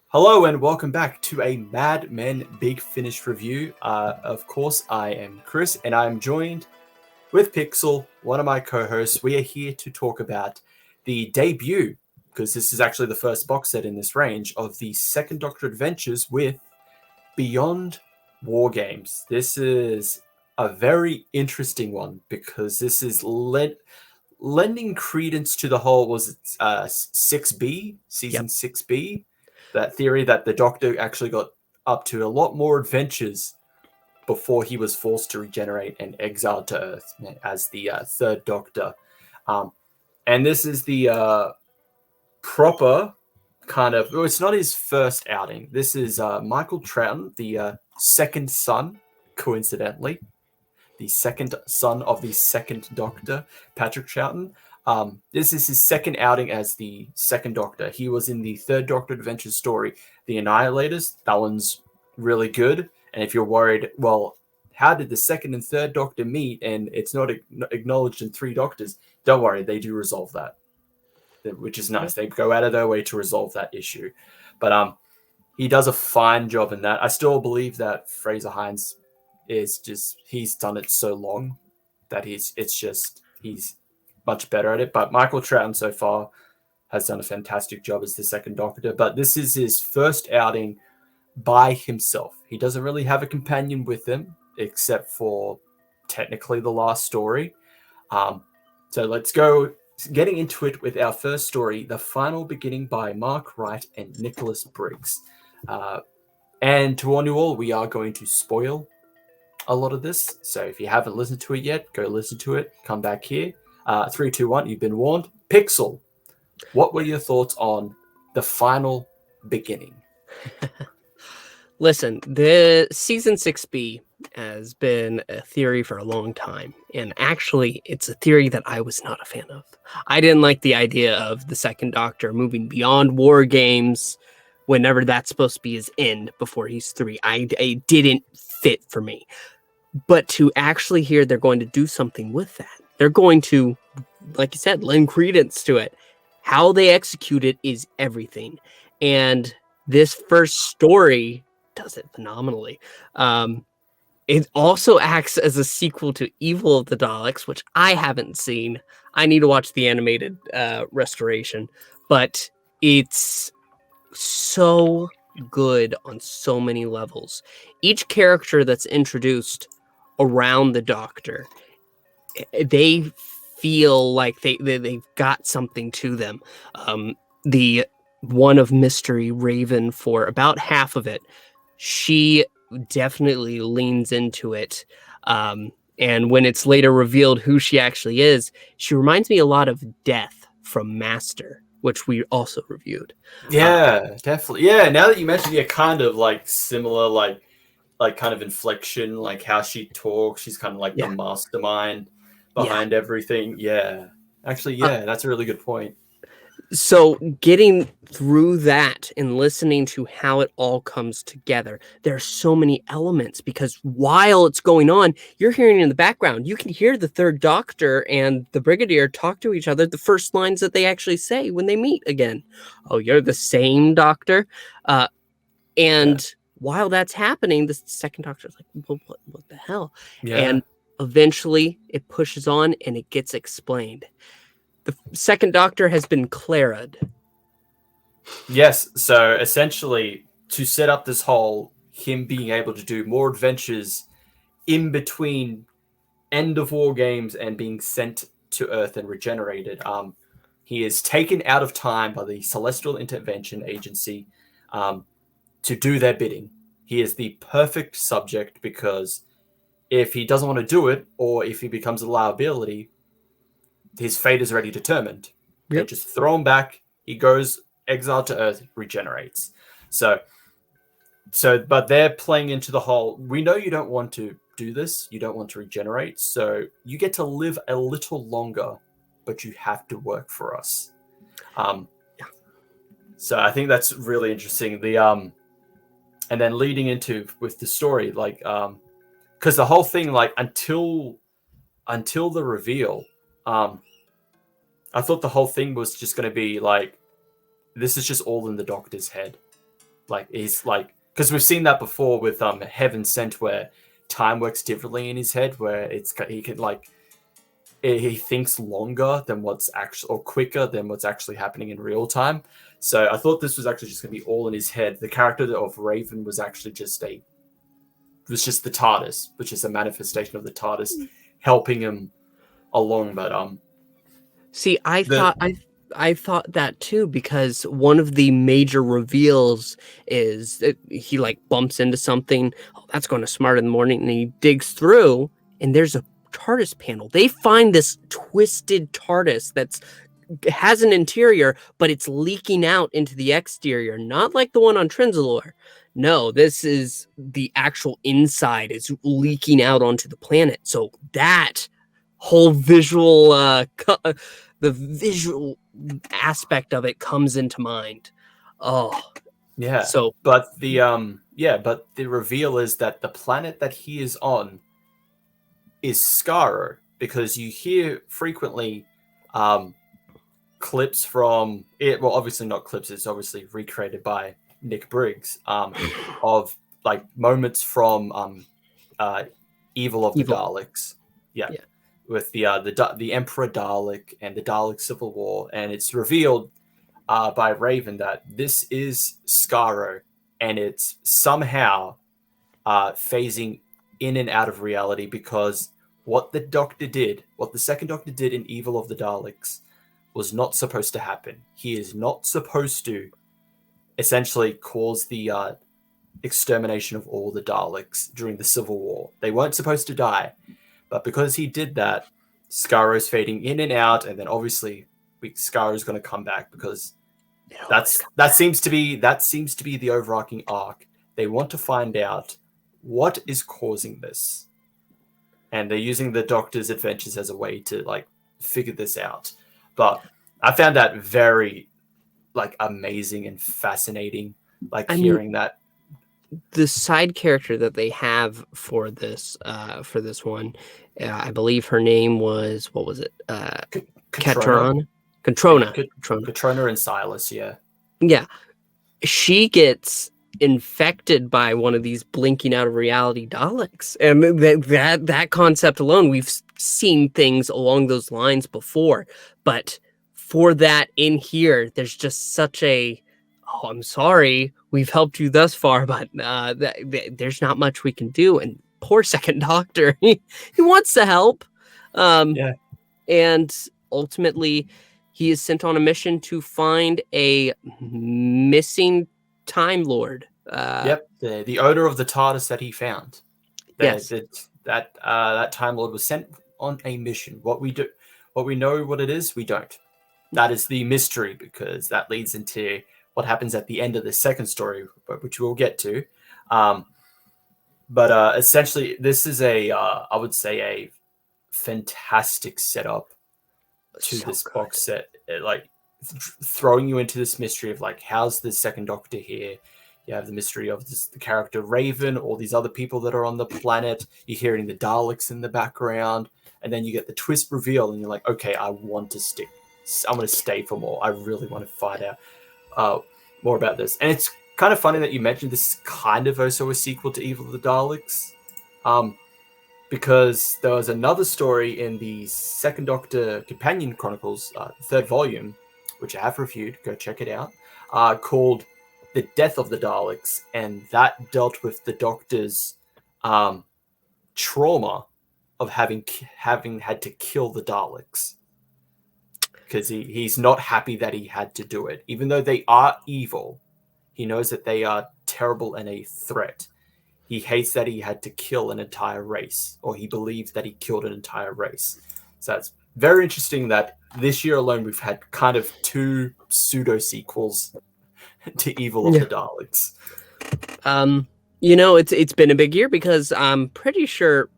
Hello and welcome back to a Mad Men Big Finish review. Of course, I am Chris and I'm joined with Pixel, one of my co-hosts. We are here to talk about the debut, because this is actually the first box set in this range, of the Second Doctor Adventures with Beyond War Games. This is a very interesting one because this is lending credence to the whole, was it 6B, season 6B? That theory that the Doctor actually got up to a lot more adventures before he was forced to regenerate and exiled to Earth as the third Doctor. And this is the proper kind of... Well, it's not his first outing. This is Michael Troughton, the second son, coincidentally. The second son of the second Doctor, Patrick Troughton. This is his second outing as the second Doctor. He was in the third Doctor Adventures story, The Annihilators. That one's really good. And if you're worried, well, how did the second and third Doctor meet and it's not acknowledged in three Doctors? Don't worry, they do resolve that, which is nice. They go out of their way to resolve that issue. But he does a fine job in that. I still believe that Fraser Hines is just... He's done it so long that he's much better at it. But Michael Troughton so far has done a fantastic job as the second Doctor. But this is his first outing by himself. He doesn't really have a companion with him, except for technically the last story. So let's go getting into it with our first story, The Final Beginning by Mark Wright and Nicholas Briggs. And to warn you all, we are going to spoil a lot of this. So if you haven't listened to it yet, go listen to it. Come back here. 3, 2, 1, you've been warned. Pixel, what were your thoughts on The Final Beginning? Listen, the season 6B has been a theory for a long time. And actually, it's a theory that I was not a fan of. I didn't like the idea of the second Doctor moving beyond war games whenever that's supposed to be his end before he's 3. It didn't fit for me. But to actually hear they're going to do something with that, they're going to, like you said, lend credence to it. How they execute it is everything. And this first story does it phenomenally. It also acts as a sequel to Evil of the Daleks, which I haven't seen. I need to watch the animated restoration. But it's so good on so many levels. Each character that's introduced around the Doctor, they feel like they've got something to them. The one of mystery, Raven, for about half of it, she definitely leans into it. And when it's later revealed who she actually is, she reminds me a lot of Death from Master, which we also reviewed. Yeah, definitely. Yeah, now that you mentioned, kind of like similar, like kind of inflection, like how she talks. She's kind of like the mastermind behind everything. Yeah. Actually, that's a really good point. So getting through that and listening to how it all comes together, there are so many elements, because while it's going on, you're hearing in the background, you can hear the third Doctor and the Brigadier talk to each other, the first lines that they actually say when they meet again. Oh, you're the same Doctor? While that's happening, the second Doctor's like, well, what the hell? Yeah. And eventually it pushes on and it gets explained. The second Doctor has been Clara'd. Yes, so essentially to set up this whole him being able to do more adventures in between end of war games and being sent to Earth and regenerated, he is taken out of time by the Celestial Intervention Agency to do their bidding. He is the perfect subject, because if he doesn't want to do it, or if he becomes a liability, his fate is already determined. They just throw him back. He goes exiled to Earth, regenerates. So, but they're playing into the whole, we know you don't want to do this. You don't want to regenerate. So you get to live a little longer, but you have to work for us. So I think that's really interesting. And then leading into with the story, like, because the whole thing, like, until the reveal, Um, I thought the whole thing was just going to be like, this is just all in the Doctor's head. Like, he's like, because we've seen that before with Heaven Sent, where time works differently in his head, where he can like he thinks longer than what's actually, or quicker than what's actually happening in real time. So I thought this was actually just going to be all in his head. The character of Raven was actually just the TARDIS, which is a manifestation of the TARDIS helping him along. But See, the I thought that too, because one of the major reveals is that he like bumps into something. Oh, that's going to smart in the morning, and he digs through, and there's a TARDIS panel. They find this twisted TARDIS that's has an interior, but it's leaking out into the exterior, not like the one on Trinzalore. No, this is the actual inside is leaking out onto the planet. So that whole visual, the visual aspect of it comes into mind. Oh, yeah, so but the reveal is that the planet that he is on is Skaro, because you hear frequently clips from it. Well, obviously not clips. It's obviously recreated by Nick Briggs. Of like moments from Evil of the evil. Daleks. Yeah, Yeah. with the Emperor Dalek and the Dalek Civil War, and it's revealed by Raven that this is Skaro, and it's somehow phasing in and out of reality, because what the second Doctor did in Evil of the Daleks was not supposed to happen. He is not supposed to essentially cause the extermination of all the Daleks during the Civil War. They weren't supposed to die, but because he did that, Skaro's fading in and out, and then obviously Skaro's going to come back, because that seems to be the overarching arc. They want to find out what is causing this, and they're using the Doctor's adventures as a way to like figure this out. But I found that very like amazing and fascinating, like I mean, hearing that. the side character that they have for this one, I believe her name was, what was it? Katrona, Catrona? yeah, Catrona. Katrona and Silas, yeah, Yeah. She gets infected by one of these blinking out of reality Daleks. And that concept alone, we've seen things along those lines before. But for that in here, there's just such a, oh, I'm sorry, we've helped you thus far, but there's not much we can do. And poor second Doctor, he wants to help. yeah. And ultimately, he is sent on a mission to find a missing Time Lord. Yep, the owner of the TARDIS that he found. Yes. That Time Lord was sent on a mission. What we know what it is, we don't. That is the mystery, because that leads into what happens at the end of the second story, which we'll get to. But essentially, this is I would say, a fantastic setup to So this good. box set. Like throwing you into this mystery of like, how's the second Doctor here? You have the mystery of the character Raven, all these other people that are on the planet. You're hearing the Daleks in the background, and then you get the twist reveal, and you're like, okay, I want to stick. I'm going to stay for more. I really want to find out more about this. And it's kind of funny that you mentioned this is kind of also a sequel to Evil of the Daleks. Because there was another story in the Second Doctor Companion Chronicles, third volume, which I have reviewed, go check it out, called The Death of the Daleks, and that dealt with the Doctor's trauma of having had to kill the Daleks. Because he's not happy that he had to do it. Even though they are evil, he knows that they are terrible and a threat. He hates that he had to kill an entire race, or he believes that he killed an entire race. So it's very interesting that this year alone we've had kind of two pseudo sequels to Evil of Yeah. the Daleks. It's been a big year, because I'm pretty sure,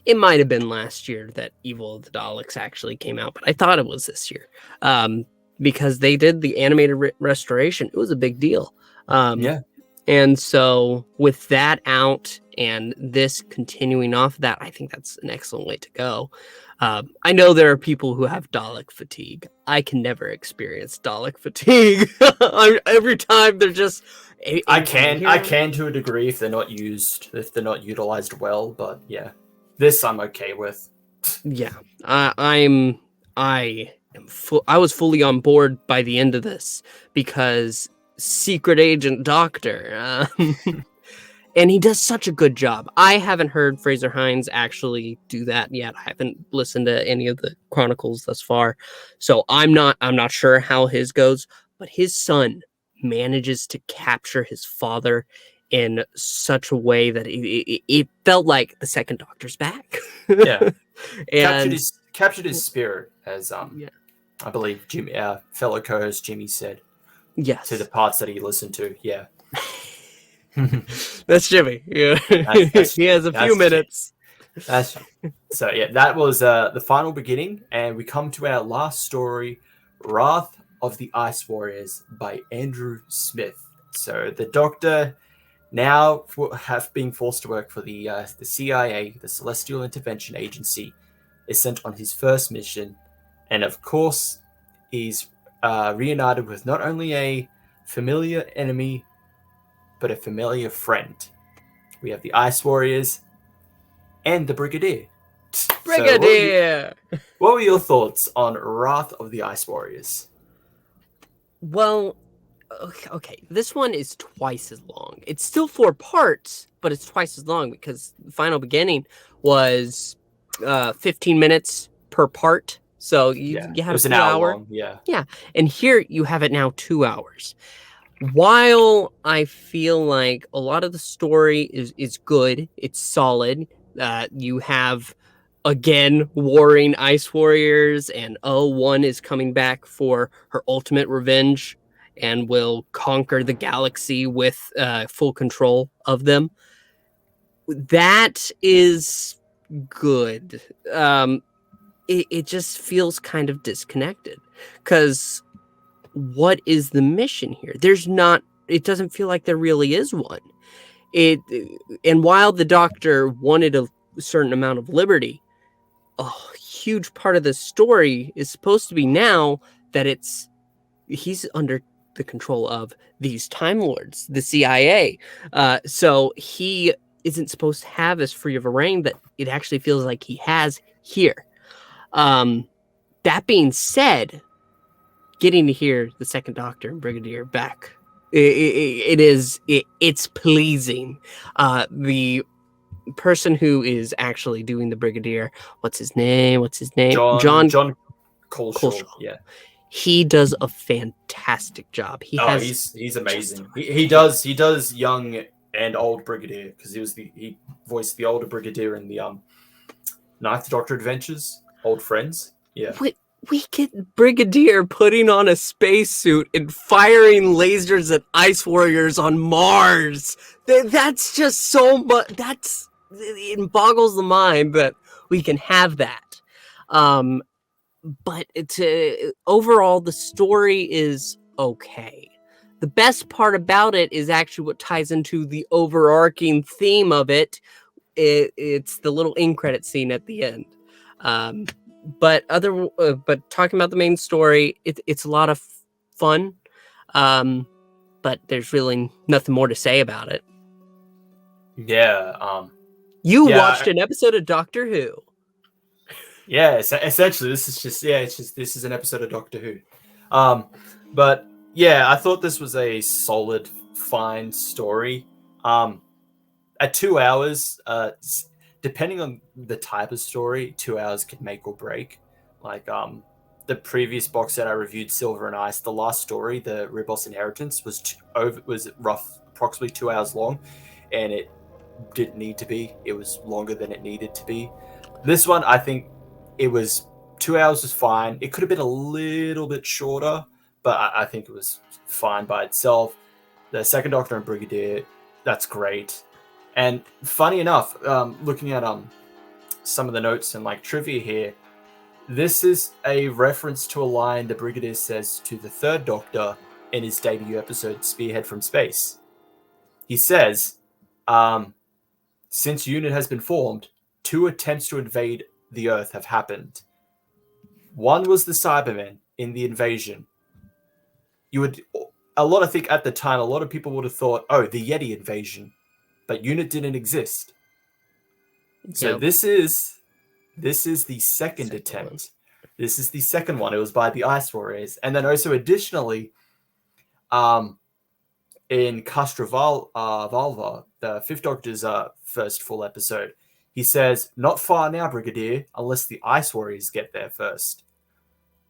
it might have been last year that Evil of the Daleks actually came out, but I thought it was this year. Because they did the animated restoration. It was a big deal. Yeah. And so with that out and this continuing off that, I think that's an excellent way to go. I know there are people who have Dalek fatigue. I can never experience Dalek fatigue. Every time they're just I anytime I hear them. can to a degree if they're not utilized well, but yeah, this I'm okay with. Yeah, I was fully on board by the end of this because Secret Agent Doctor, and he does such a good job. I haven't heard Fraser Hines actually do that yet. I haven't listened to any of the chronicles thus far, so I'm not sure how his goes. But his son manages to capture his father in such a way that it felt like the second Doctor's back. Yeah, and captured his spirit, as yeah. I believe Jimmy, fellow co-host Jimmy said, Yes. to the parts that he listened to. Yeah. That's Jimmy. Yeah. He has a few minutes. So yeah, that was the final beginning, and we come to our last story, Wrath of the Ice Warriors by Andrew Smith. So the Doctor, now have been forced to work for the CIA, the Celestial Intervention Agency, is sent on his first mission, and of course, he's reunited with not only a familiar enemy, but a familiar friend. We have the Ice Warriors and the Brigadier. Brigadier! So what were your thoughts on Wrath of the Ice Warriors? Well, okay, this one is twice as long. It's still 4 parts, but it's twice as long because the final beginning was 15 minutes per part. So you have it was a an full hour long. Yeah. And here you have it now 2 hours. While I feel like a lot of the story is good, it's solid. You have again warring ice warriors, and one is coming back for her ultimate revenge and will conquer the galaxy with full control of them. That is good. It just feels kind of disconnected because what is the mission here? It doesn't feel like there really is one. And while the Doctor wanted a certain amount of liberty, a huge part of the story is supposed to be now that he's under the control of these Time Lords, the CIA. So he isn't supposed to have as free of a reign that it actually feels like he has here. That being said, getting to hear the second Doctor and Brigadier back, it's pleasing. The person who is actually doing the Brigadier, what's his name? John Coleshaw. Yeah. He does a fantastic job. He's amazing. He does young and old Brigadier because he voiced the older Brigadier in the Ninth Doctor Adventures, Old Friends. Yeah. We get Brigadier putting on a spacesuit and firing lasers at ice warriors on Mars. That's just so much. It boggles the mind that we can have that. But overall, the story is okay. The best part about it is actually what ties into the overarching theme of it. It's the little in-credit scene at the end. But talking about the main story, it's a lot of fun. But there's really nothing more to say about it. Yeah. You watched an episode of Doctor Who. Yeah, essentially, this is an episode of Doctor Who. But yeah, I thought this was a solid, fine story. At 2 hours, depending on the type of story, 2 hours could make or break. Like the previous box set I reviewed, Silver and Ice, the last story, the Ribos Inheritance, was approximately 2 hours long, and it didn't need to be. It was longer than it needed to be. This one, I think, it was 2 hours was fine. It could have been a little bit shorter, but I think it was fine by itself. The second Doctor and Brigadier, that's great. And funny enough, looking at some of the notes and like trivia here, this is a reference to a line the Brigadier says to the third Doctor in his debut episode, Spearhead from Space. he says, since UNIT has been formed, 2 attempts to invade the Earth have happened. One was the Cybermen in the invasion. I think at the time, a lot of people would have thought, oh, the Yeti invasion, but UNIT didn't exist. So Yep. this is the second attempt. One. This is the second one. It was by the Ice Warriors, and then also additionally, in Castra Valva, the Fifth Doctor's first full episode, he says, "Not far now, Brigadier, unless the Ice Warriors get there first."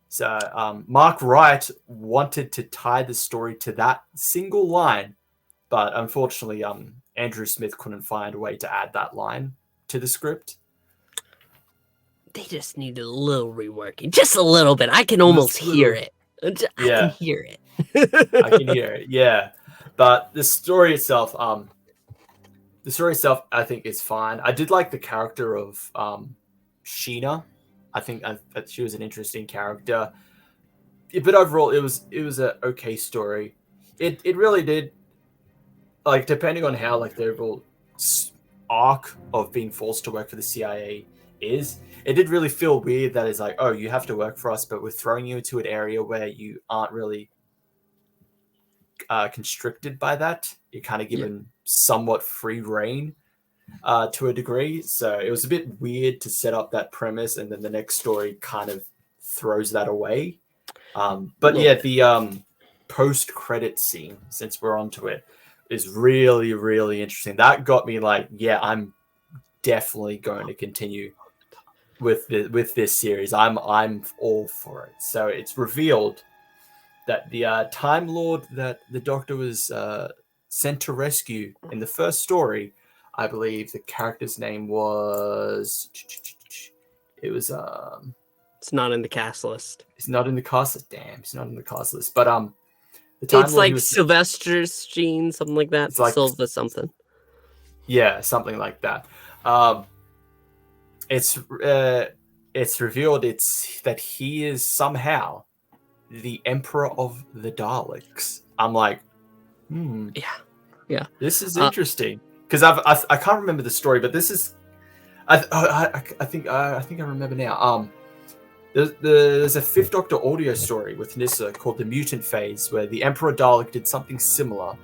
So Mark Wright wanted to tie the story to that single line, but unfortunately, Andrew Smith couldn't find a way to add that line to the script. They just needed a little reworking, just a little bit. I can almost hear it. I can hear it. I can hear it. Yeah, but the story itself, I think is fine. I did like the character of Sheena. I think that she was an interesting character. But overall, it was an okay story. It really did, like, depending on how like the overall arc of being forced to work for the CIA is, it did really feel weird that it's like, oh, you have to work for us, but we're throwing you into an area where you aren't really constricted by that. You're kind of given somewhat free reign to a degree. So it was a bit weird to set up that premise, and then the next story kind of throws that away. But yeah, the post-credit scene, since we're onto it, is really, really interesting. That got me like, yeah, I'm definitely going to continue with this series. I'm all for it. So it's revealed that the Time Lord that the Doctor was sent to rescue in the first story, I believe the character's name was. It was. It's not in the cast list. It's not in the cast list. Damn, it's not in the cast list. But the Time it's Lord like Sylvester's Gene, something like that. It's like Silva something. Yeah, something like that. It's revealed that he is somehow the Emperor of the Daleks. I'm like, yeah. This is interesting because I can't remember the story, but this is I think I remember now. There's a Fifth Doctor audio story with Nyssa called The Mutant Phase, where the Emperor Dalek did something similar,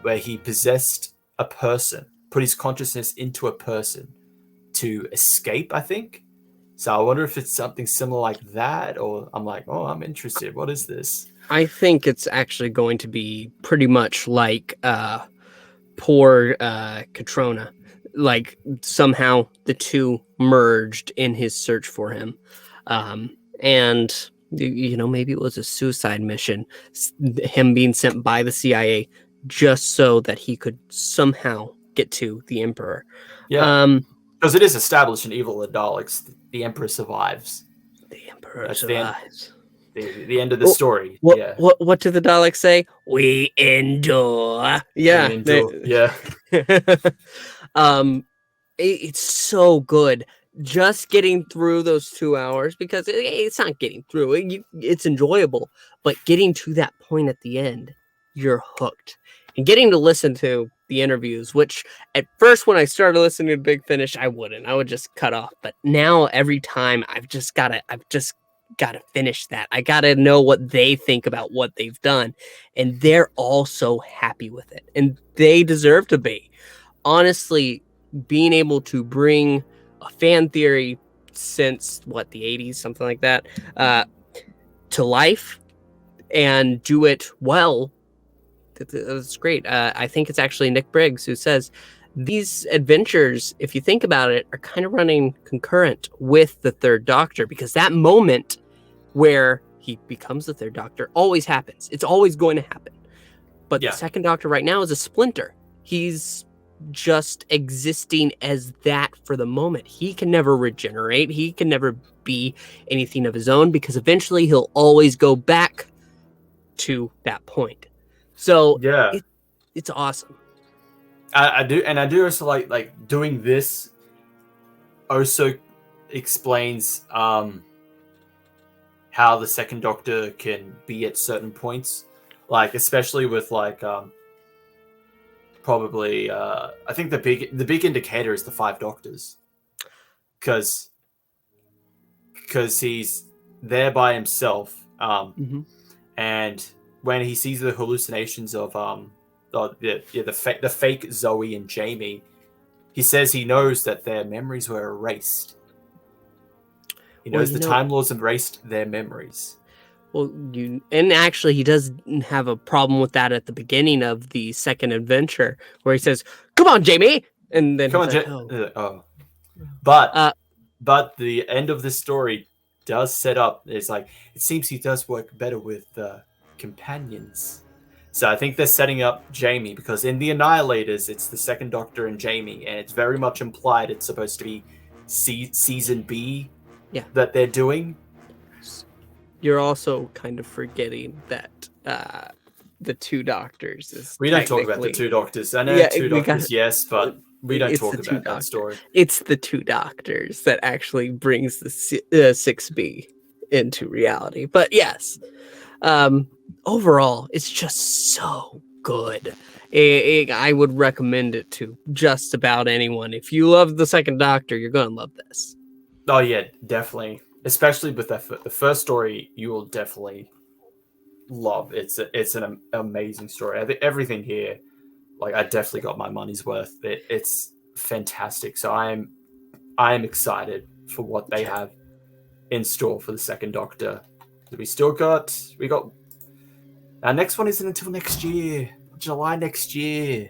where he possessed a person, put his consciousness into a person to escape, I think. So I wonder if it's something similar like that, or I'm like, oh, I'm interested. What is this? I think it's actually going to be pretty much like poor Katrona. Like somehow the two merged in his search for him. And maybe it was a suicide mission, him being sent by the CIA just so that he could somehow get to the Emperor. Yeah, because it is established in Evil of the Daleks, the Emperor survives. The Emperor survives. The end of the story. What do the Daleks say? We endure. Yeah. We endure. Yeah. It's so good. Just getting through those 2 hours, because it's not getting through it. It's enjoyable, but getting to that point at the end, you're hooked. And getting to listen to the interviews, which at first when I started listening to Big Finish, I would just cut off. But now every time I've just got to finish that. I got to know what they think about what they've done. And they're all so happy with it. And they deserve to be. Honestly, being able to bring a fan theory since the 80s, something like that, to life and do it well, that's great. I think it's actually Nick Briggs who says these adventures, if you think about it, are kind of running concurrent with the Third Doctor, because that moment where he becomes the Third Doctor always happens. It's always going to happen. But the Second Doctor right now is a splinter. He's just existing as that for the moment. He can never regenerate. He can never be anything of his own, because eventually he'll always go back to that point. So it's awesome. I do also like doing this. Also explains how the Second Doctor can be at certain points, like especially with like probably I think the big indicator is the Five Doctors, because he's there by himself, and when he sees the hallucinations of the fake Zoe and Jamie, he says he knows that their memories were erased. He knows the Time Lords erased their memories. Well, and actually, he does have a problem with that at the beginning of the second adventure, where he says, "Come on, Jamie," and then But the end of this story does set up. It's like it seems he does work better with companions. So I think they're setting up Jamie, because in the Annihilators, it's the Second Doctor and Jamie, and it's very much implied it's supposed to be season B that they're doing. You're also kind of forgetting that the Two Doctors is. We don't talk about the Two Doctors. I know Two Doctors, yes, but we don't talk about that story. It's the Two Doctors that actually brings the 6B into reality. But yes, overall, it's just so good. I would recommend it to just about anyone. If you love the Second Doctor, you're going to love this. Oh, yeah, definitely. Especially with the first story, you will definitely love. It's an amazing story. I think everything here, like, I definitely got my money's worth. It's fantastic. So I am excited for what they have in store for the Second Doctor. We got our next one isn't until next year, July next year.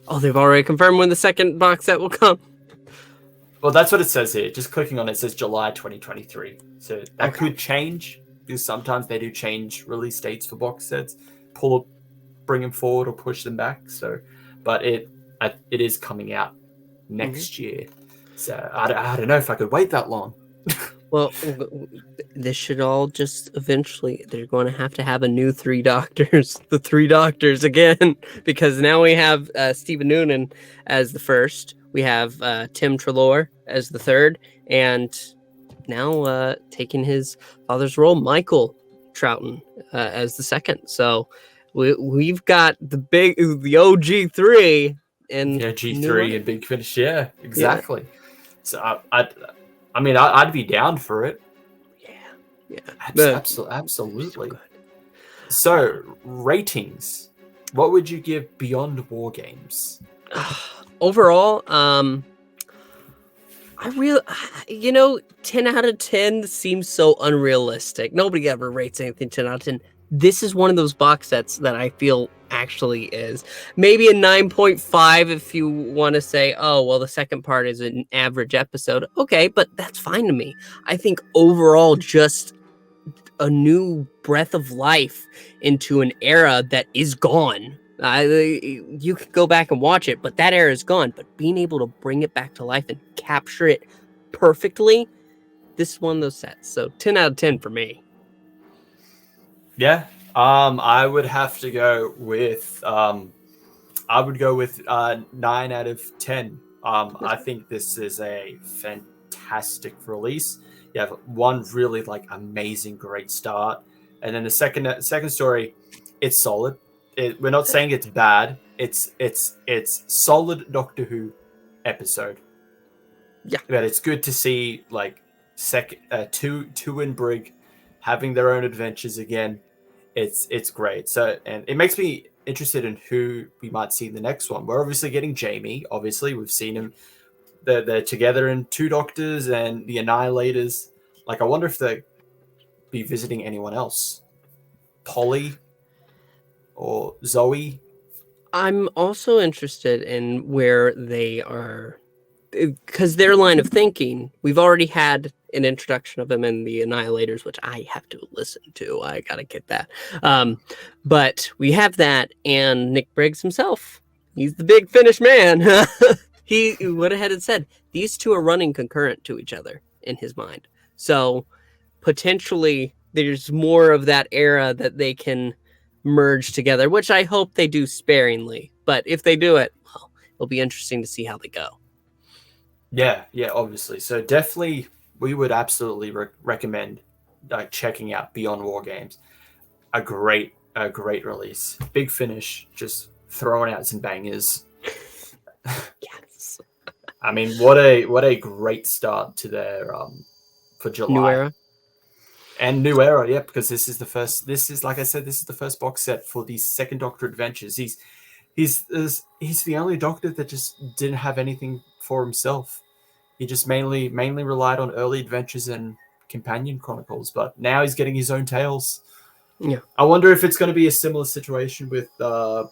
Oh, they've already confirmed when the second box set will come. Well, that's what it says here. Just clicking on it says July 2023. So that could change, because sometimes they do change release dates for box sets, bring them forward or push them back. So, but it is coming out next year. So I don't know if I could wait that long. Well, this should all just eventually, they're going to have a new Three Doctors, the Three Doctors again, because now we have Stephen Noonan as the first. We have Tim Treloar as the third, and now taking his father's role, Michael Troughton as the second. So we've got the OG3 and G3 and Big Finish. Yeah, exactly. Yeah. So I'd be down for it. Yeah. Absolutely. So ratings. What would you give Beyond War Games? Overall, I really, 10 out of 10 seems so unrealistic. Nobody ever rates anything 10 out of 10. This is one of those box sets that I feel actually is. Maybe a 9.5 if you want to say, oh, well, the second part is an average episode. Okay, but that's fine to me. I think overall, just a new breath of life into an era that is gone. You could go back and watch it, but that era is gone. But being able to bring it back to life and capture it perfectly, this is one of those sets. So 10 out of 10 for me. Yeah, I would have to go with 9 out of 10. I think this is a fantastic release. You have one really amazing, great start, and then the second story, it's solid. We're not saying it's bad. It's solid Doctor Who episode. Yeah, but it's good to see two and Brig having their own adventures again. It's great. So, and it makes me interested in who we might see in the next one. We're obviously getting Jamie. Obviously, we've seen him. They're together in Two Doctors and the Annihilators. I wonder if they'll be visiting anyone else. Polly or Zoe. I'm also interested in where they are, because their line of thinking, we've already had an introduction of them in the Annihilators, which I have to listen to. I gotta get that. But we have that, and Nick Briggs himself. He's the Big Finish man. He went ahead and said these two are running concurrent to each other in his mind. So potentially there's more of that era that they can merge together, which I hope they do sparingly. But if they do it, well, it'll be interesting to see how they go. Yeah, obviously. So definitely, we would absolutely recommend checking out Beyond War Games. A great release. Big Finish, just throwing out some bangers. Yes. I mean, what a great start to their for New July era. and New Era. Yeah, because this is the first. This is like I said, this is the first box set for the Second Doctor Adventures. He's the only Doctor that just didn't have anything for himself. He just mainly relied on early adventures and companion chronicles, but now he's getting his own tales. Yeah. I wonder if it's going to be a similar situation with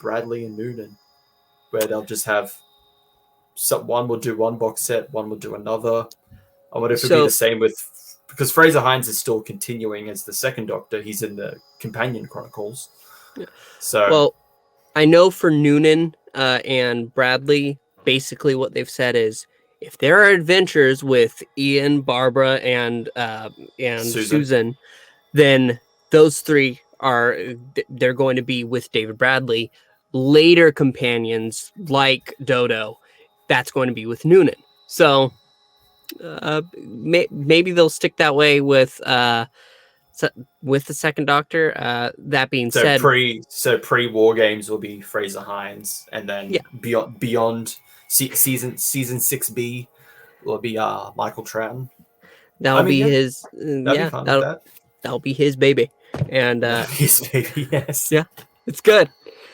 Bradley and Noonan, where they'll just have one will do one box set, one will do another. I wonder if it'd be the So same with because Fraser Hines is still continuing as the Second Doctor. He's in the companion chronicles, so well, I know for Noonan and Bradley, basically what they've said is if there are adventures with Ian, Barbara, and Susan. Susan, then those three are they're going to be with David Bradley. Later companions like Dodo, that's going to be with Noonan. So maybe they'll stick that way with the Second Doctor. That being So said, pre War Games will be Fraser Hines, and then yeah, beyond season 6B will be Michael Troughton. I that'll mean, be yeah, his. that'd be Yeah, fun with that. that'll be his baby, and Yes, baby, yes. yeah, it's good.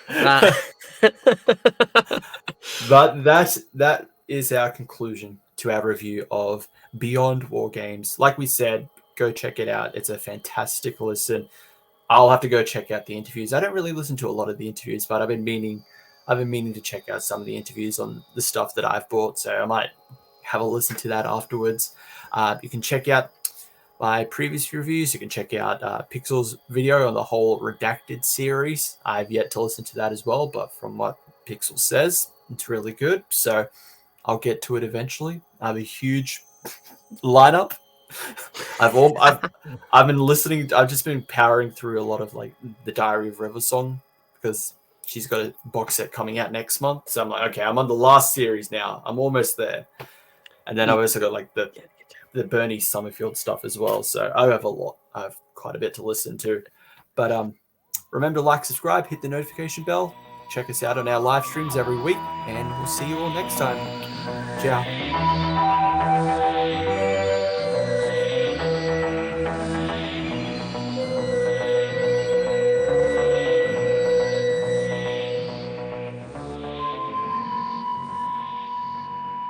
Uh, But that is our conclusion to our review of Beyond War Games. Like we said, go check it out. It's a fantastic listen. I'll have to go check out the interviews. I don't really listen to a lot of the interviews, but I've been meaning to check out some of the interviews on the stuff that I've bought, so I might have a listen to that afterwards. You can check out my previous reviews. You can check out Pixel's video on the whole Redacted series. I've yet to listen to that as well, but from what Pixel says, it's really good. So I'll get to it eventually. I have a huge lineup. I've been listening. I've just been powering through a lot of like the Diary of River song because she's got a box set coming out next month. So I'm like, okay, I'm on the last series now. I'm almost there. And then I've also got like the Bernie Summerfield stuff as well. So I have a lot. I have quite a bit to listen to. But remember to like, subscribe, hit the notification bell. Check us out on our live streams every week, and we'll see you all next time. Ciao.